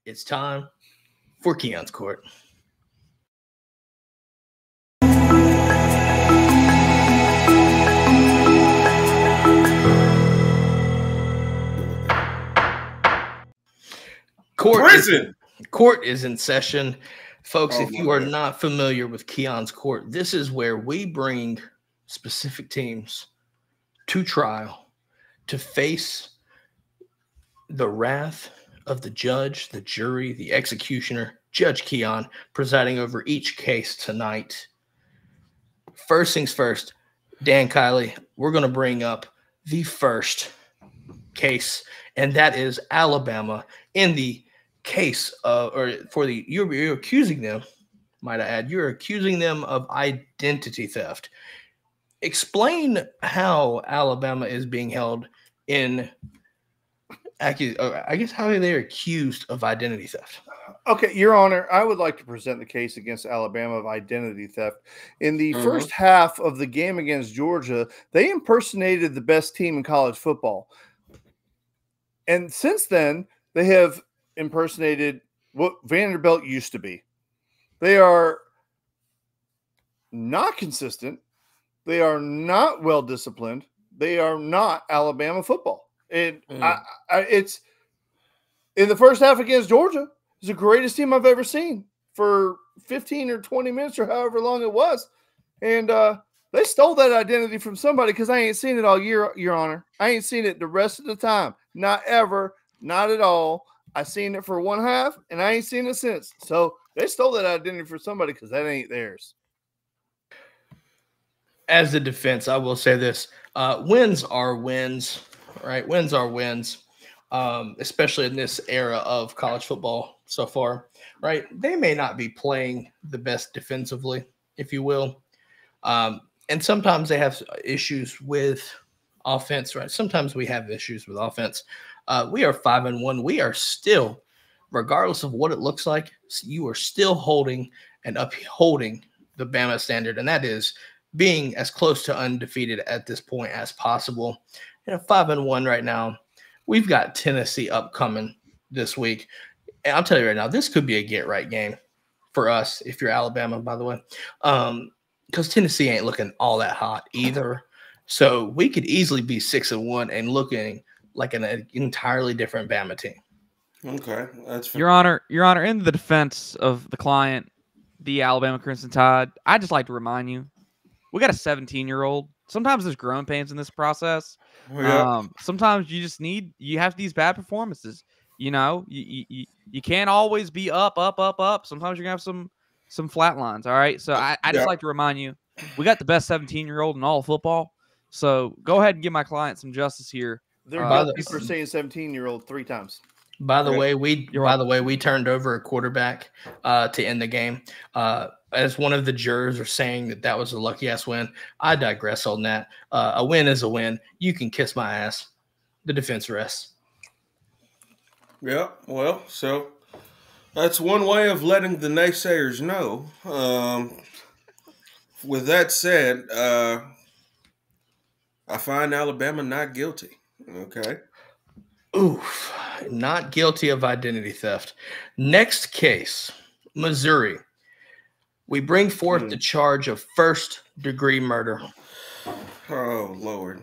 It's time for Keon's Court. Court is in session. Folks, if you are not familiar with Keon's Court, this is where we bring specific teams to trial to face the wrath of the judge, the jury, the executioner, Judge Keon, presiding over each case tonight. First things first, Dan Kiley, we're going to bring up the first case, and that is Alabama in the case you're accusing them, might I add, you're accusing them of identity theft. Explain how Alabama is being held in, I guess, how are they accused of identity theft? Okay, Your Honor, I would like to present the case against Alabama of identity theft. In the first half of the game against Georgia, they impersonated the best team in college football. And since then, they have impersonated what Vanderbilt used to be. They are not consistent. They are not well disciplined. They are not Alabama football. And it's in the first half against Georgia, it's the greatest team I've ever seen for 15 or 20 minutes or however long it was. And they stole that identity from somebody, because I ain't seen it all year, Your Honor. I ain't seen it the rest of the time. Not ever. Not at all. I seen it for one half, and I ain't seen it since. So they stole that identity from somebody, because that ain't theirs. As a defense, I will say this. Wins are wins, right? Wins are wins, especially in this era of college football so far, right? They may not be playing the best defensively, if you will. And sometimes they have issues with offense, right? Sometimes we have issues with offense. We are 5-1. We are still, regardless of what it looks like, you are still holding and upholding the Bama standard, and that is being as close to undefeated at this point as possible. 5-1 right now. We've got Tennessee upcoming this week. And I'll tell you right now, this could be a get-right game for us if you're Alabama, by the way, because Tennessee ain't looking all that hot either. So we could easily be 6-1 and looking like an entirely different Bama team. Okay, that's fair. Your Honor, in the defense of the client, the Alabama Crimson Tide, I'd just like to remind you, we got a 17-year-old. Sometimes there's growing pains in this process. Sometimes you have these bad performances. You know, you can't always be up. Sometimes you're gonna have some flat lines. All right. So I just like to remind you, we got the best 17-year-old in all of football. So go ahead and give my client some justice here. They're guilty for saying 17-year-old 3 times. By the way, we turned over a quarterback to end the game. As one of the jurors are saying that was a lucky ass win. I digress on that. A win is a win. You can kiss my ass. The defense rests. Yeah, well, so that's one way of letting the naysayers know. With that said, I find Alabama not guilty. Okay. Oof. Not guilty of identity theft. Next case, Missouri. We bring forth the charge of first-degree murder. Oh, Lord.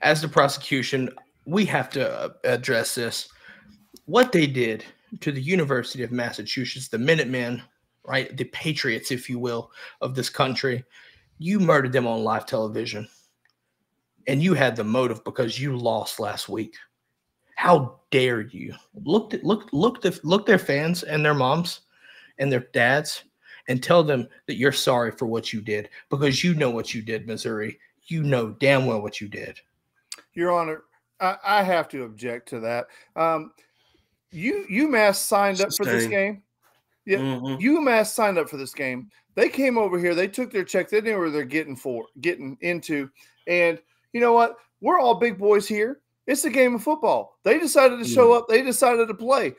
As the prosecution, we have to address this. What they did to the University of Massachusetts, the Minutemen, right, the patriots, if you will, of this country, you murdered them on live television. And you had the motive because you lost last week. How dare you? Look their fans and their moms and their dads and tell them that you're sorry for what you did, because you know what you did, Missouri. You know damn well what you did. Your Honor, I have to object to that. UMass signed up for this game. Yeah, UMass signed up for this game. They came over here. They took their check. They knew what they're getting into. And you know what? We're all big boys here. It's a game of football. They decided to show up. They decided to play.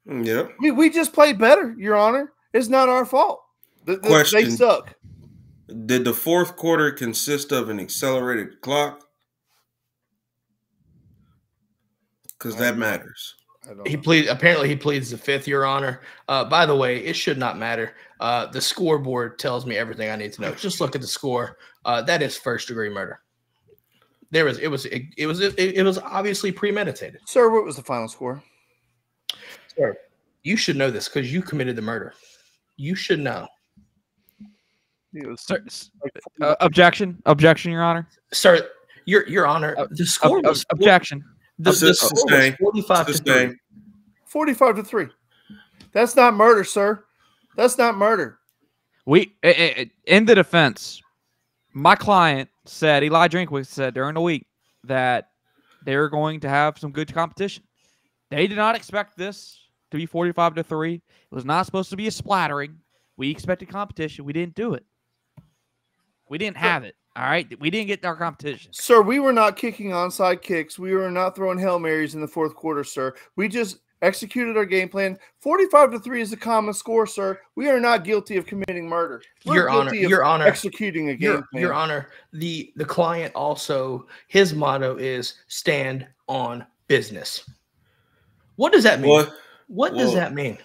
Yeah. We just played better, Your Honor. It's not our fault. They suck. Did the fourth quarter consist of an accelerated clock? Because that matters. Apparently he pleads the fifth, Your Honor. By the way, it should not matter. The scoreboard tells me everything I need to know. Just look at the score. That is first-degree murder. It was obviously premeditated. Sir, what was the final score? Sir, you should know this because you committed the murder. You should know. Sir, objection, Your Honor. Sir, Your Honor, the score was objection. The score was 45-3. 45-3. That's not murder, sir. That's not murder. In the defense, my client said, Eli Drinkwitz said during the week that they're going to have some good competition. They did not expect this to be 45-3. It was not supposed to be a splattering. We expected competition. We didn't do it. We didn't have it. All right? We didn't get our competition. Sir, we were not kicking onside kicks. We were not throwing Hail Marys in the fourth quarter, sir. We just executed our game plan. 45-3 is the common score, sir. We are not guilty of committing murder. Your Honor, executing a game plan. Your Honor, the client also, his motto is stand on business. What does that mean? What does that mean?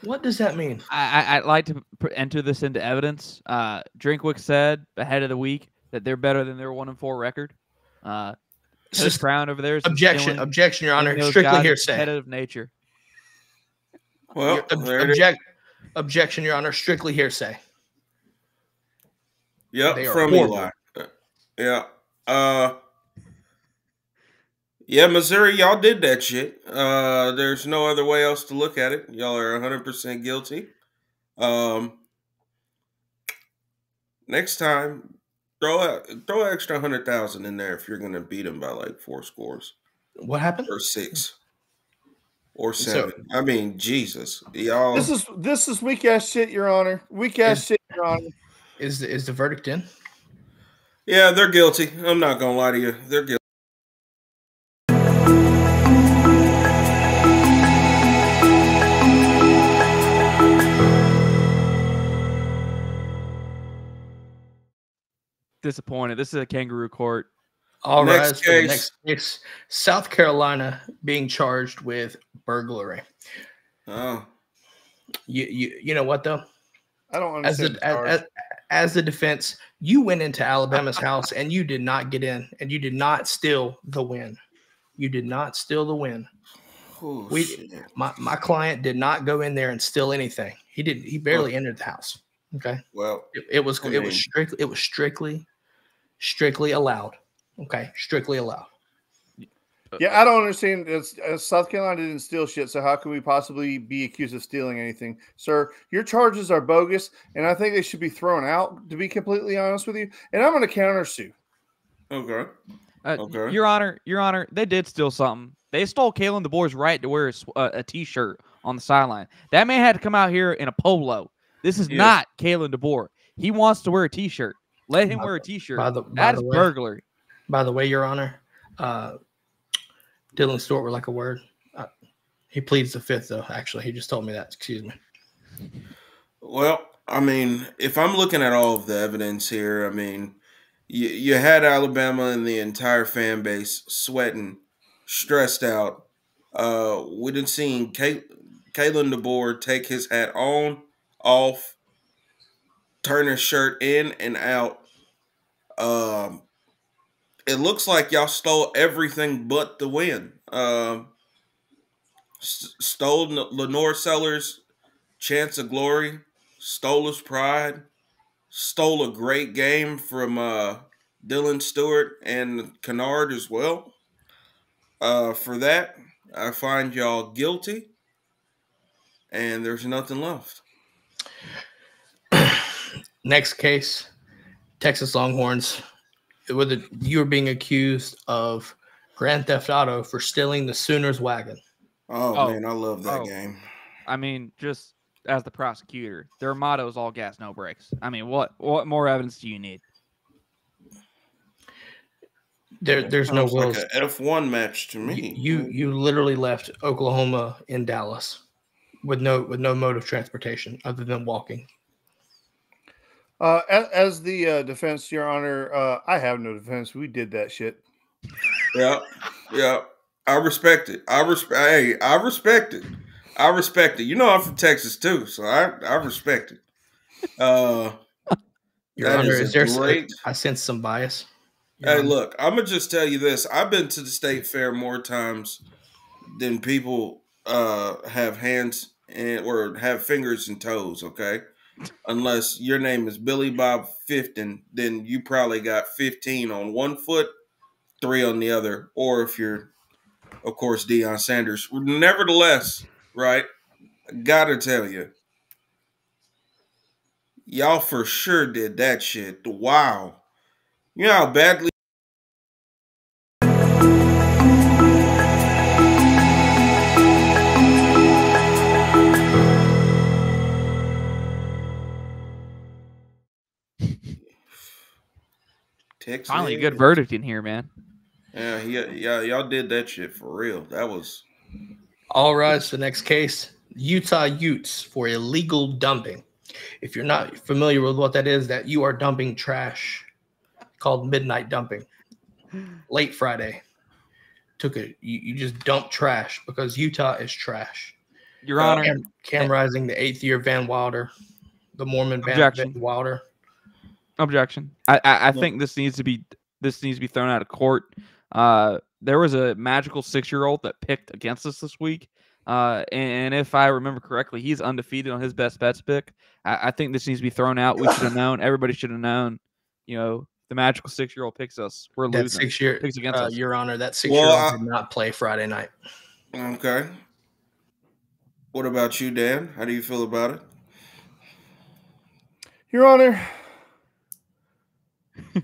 What does that mean? I'd like to enter this into evidence. Drinkwitz said ahead of the week that they're better than their 1-4 record. This Brown over there is objection, Your Honor. Strictly hearsay. Competitive nature. Well, objection, Your Honor. Strictly hearsay. Yep, from Eli. Yeah. Yeah, Missouri, y'all did that shit. There's no other way else to look at it. Y'all are 100% guilty. Next time, throw an extra 100,000 in there if you're gonna beat them by like 4 scores. What happened? Or 6. Or 7. I mean, Jesus, y'all. This is weak ass shit, Your Honor. Weak ass shit, Your Honor. Is the verdict in? Yeah, they're guilty. I'm not gonna lie to you. They're guilty. Disappointed. This is a kangaroo court. All right. Next case, South Carolina being charged with burglary. Oh, you know what though? I don't understand. As the defense, you went into Alabama's house and you did not get in, and you did not steal the win. You did not steal the win. Oh, my client did not go in there and steal anything. He didn't. He barely entered the house. Okay. Well, it was strictly allowed. Okay, strictly allowed. Yeah, I don't understand. South Carolina didn't steal shit, so how can we possibly be accused of stealing anything? Sir, your charges are bogus, and I think they should be thrown out, to be completely honest with you. And I'm going to countersue. Okay. Okay. Your Honor, they did steal something. They stole Kalen DeBoer's right to wear a T-shirt on the sideline. That man had to come out here in a polo. This is not Kalen DeBoer. He wants to wear a T-shirt. Let him wear a T-shirt. That is burglary. By the way, Your Honor, Dylan Stewart would like a word. He pleads the fifth, though. Actually, he just told me that. Excuse me. Well, I mean, if I'm looking at all of the evidence here, I mean, you had Alabama and the entire fan base sweating, stressed out. We didn't see Kalen DeBoer take his hat on, off, turn his shirt in and out. It looks like y'all stole everything but the win. Stole Lenore Sellers' chance of glory, stole his pride, stole a great game from Dylan Stewart and Kennard as well. For that, I find y'all guilty, and there's nothing left. Next case, Texas Longhorns. You were being accused of Grand Theft Auto for stealing the Sooners wagon. Oh man, I love that game. I mean, just as the prosecutor, their motto is all gas, no brakes. I mean, what more evidence do you need? There's no wills. Like an F1 match to me. You literally left Oklahoma in Dallas with no mode of transportation other than walking. As the defense, Your Honor, I have no defense. We did that shit. Yeah. I respect it. I respect it. I respect it. You know I'm from Texas too, so I respect it. Your That Honor, is is a there? great. I sense some bias. Your Hey, Honor. look, I'm gonna just tell you this. I've been to the state fair more times than people have hands and or have fingers and toes. Okay, unless your name is Billy Bob 15, then you probably got 15 on one foot, 3 on the other, or if you're, of course, Deion Sanders. Nevertheless, right? I gotta tell you, y'all for sure did that shit. Wow. You know how badly. Texas. Finally, a good verdict in here, man. Yeah, y'all did that shit for real. That was. All rise to the next case. Utah Utes for illegal dumping. If you're not familiar with what that is, that you are dumping trash called midnight dumping. Late Friday. You just dump trash because Utah is trash. Your Honor. Cam Rising, the 8th year Van Wilder, the Mormon Van Wilder. Objection. I think this needs to be thrown out of court. There was a magical 6-year-old that picked against us this week. And if I remember correctly, he's undefeated on his best bets pick. I think this needs to be thrown out. We should have known. Everybody should have known. You know, the magical 6-year-old picks us. We're losing. That 6-year picks against us. Your Honor, that 6-year-old did not play Friday night. Okay. What about you, Dan? How do you feel about it? Your Honor,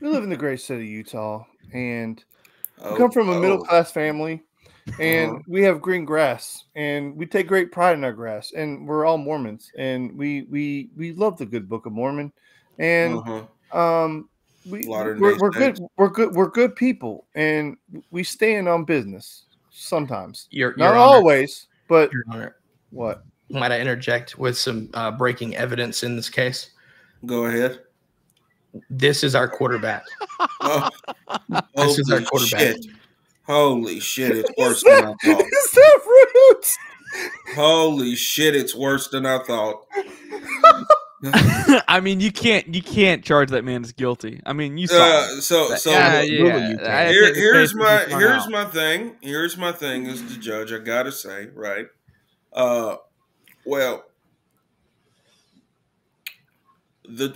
we live in the great state of Utah, and we come from a middle-class family, and we have green grass, and we take great pride in our grass, and we're all Mormons, and we love the good Book of Mormon, and we're good people, and we stand on business sometimes. Not always, but Your Honor, what? Might I interject with some breaking evidence in this case? Go ahead. This is our quarterback. This is our quarterback. Shit. Holy shit, it's worse than I thought. Is that Roots? Holy shit, it's worse than I thought. I mean, you can't charge that man as guilty. I mean, you saw. Here's my thing. Here's my thing as the judge. I gotta say, right? Well,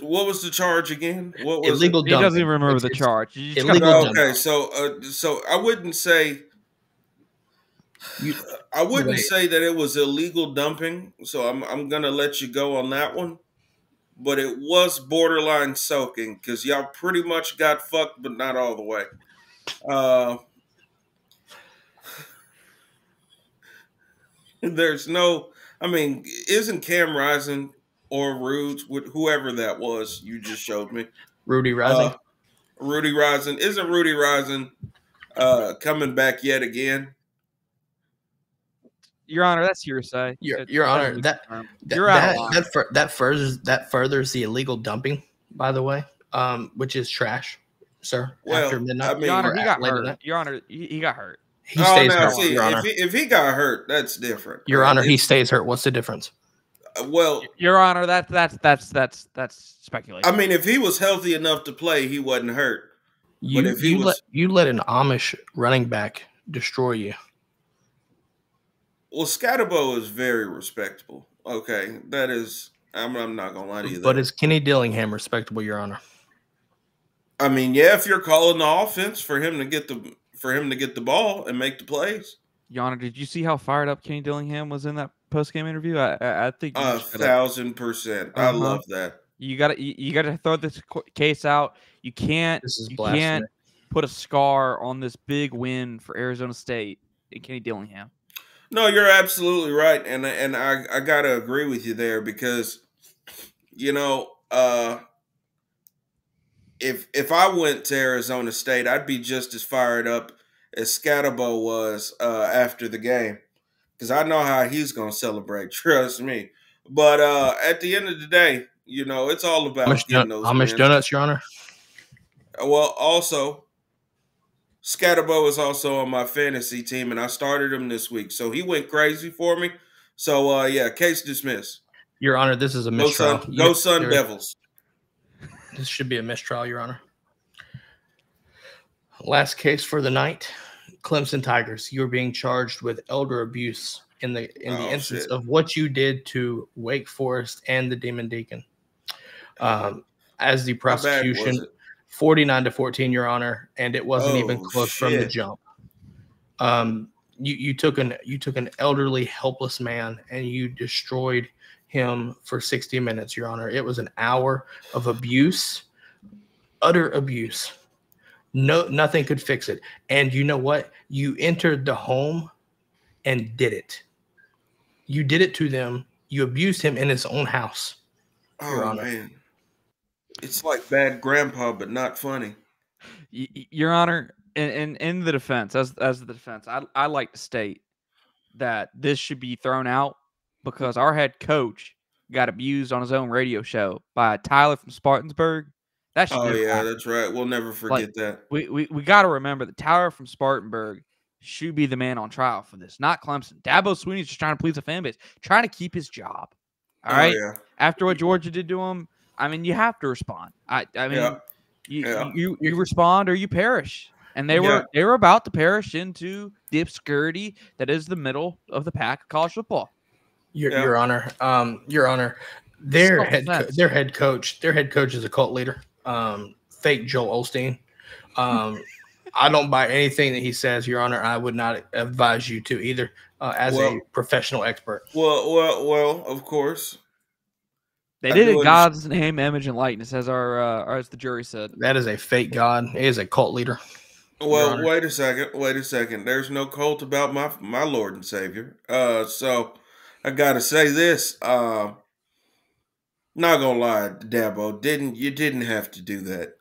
what was the charge again? What was illegal dumping? He doesn't even remember the charge. Okay, so I wouldn't say. I wouldn't say that it was illegal dumping. So I'm gonna let you go on that one. But it was borderline soaking because y'all pretty much got fucked, but not all the way. There's no. I mean, isn't Cam Rising or Rudes, whoever that was you just showed me? Rudy Rising. Rudy Rising. Isn't Rudy Rising coming back yet again? Your Honor, that's hearsay. Your Honor, that furthers the illegal dumping, by the way, which is trash, sir. Well, after midnight. I mean, Your Honor, he got hurt. Your Honor, he got hurt. He stays hurt. See, Your Honor. if he got hurt, that's different. Your Honor, he stays hurt. What's the difference? Well, Your Honor, that's speculation. I mean, if he was healthy enough to play, he wasn't hurt. You let an Amish running back destroy you. Well, Scatterbo is very respectable. Okay, that is. I'm not gonna lie to you. But is Kenny Dillingham respectable, Your Honor? I mean, yeah, if you're calling the offense for him to get the ball and make the plays. Your Honor, did you see how fired up Kenny Dillingham was in that post-game interview? I think 1,000%. I love that. You gotta throw this case out. You can't put a scar on this big win for Arizona State and Kenny Dillingham. No, you're absolutely right, and I gotta agree with you there because, you know, if I went to Arizona State, I'd be just as fired up as Scatterbo was after the game because I know how he's gonna celebrate. Trust me. But at the end of the day, you know, it's all about Amish donuts, Your Honor. Well, also, Scatterbo is also on my fantasy team, and I started him this week. So he went crazy for me. So, yeah, case dismissed. Your Honor, this is a mistrial. Go Sun Devils. This should be a mistrial, Your Honor. Last case for the night, Clemson Tigers. You're being charged with elder abuse in the instance of what you did to Wake Forest and the Demon Deacon. As the prosecution, 49-14, Your Honor, and it wasn't even close from the jump. You took an elderly, helpless man and you destroyed him for 60 minutes, Your Honor. It was an hour of abuse, utter abuse. Nothing could fix it. And you know what? You entered the home and did it. You did it to them. You abused him in his own house. Your Honor. Man. It's like bad grandpa, but not funny. Your Honor, in the defense, as the defense, I like to state that this should be thrown out because our head coach got abused on his own radio show by Tyler from Spartansburg. That should happen. That's right. We'll never forget that. We got to remember that Tyler from Spartanburg should be the man on trial for this, not Clemson. Dabo Swinney's just trying to please the fan base, trying to keep his job. All right. Yeah. After what Georgia did to him, I mean, you have to respond. I mean, you respond or you perish. And they were about to perish into the obscurity that is the middle of the pack of college football. Your Honor, their head coach is a cult leader. Fake Joel Osteen. I don't buy anything that he says, Your Honor. I would not advise you to either, as a professional expert. Well, of course. They did it God's name, image, and likeness, as as the jury said. That is a fake God. He is a cult leader. Well, wait a second. There's no cult about my Lord and Savior. So I gotta say this. Not gonna lie, Dabo, you didn't have to do that.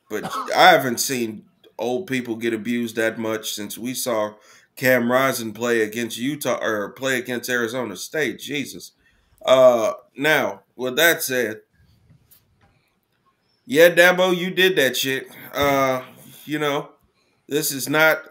But I haven't seen old people get abused that much since we saw Cam Rising play against Utah or play against Arizona State. Jesus. Now, with that said, yeah, Dabo, you did that shit. This is not.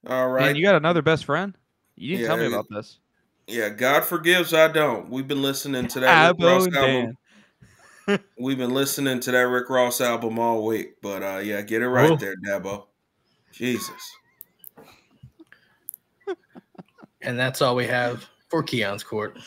All right. And you got another best friend? You didn't tell me about this. Yeah, God forgives, I don't. We've been listening to that Rick Ross album. We've been listening to that Rick Ross album all week. But, get it right there, Dabo. Jesus. And that's all we have for Keon's Court.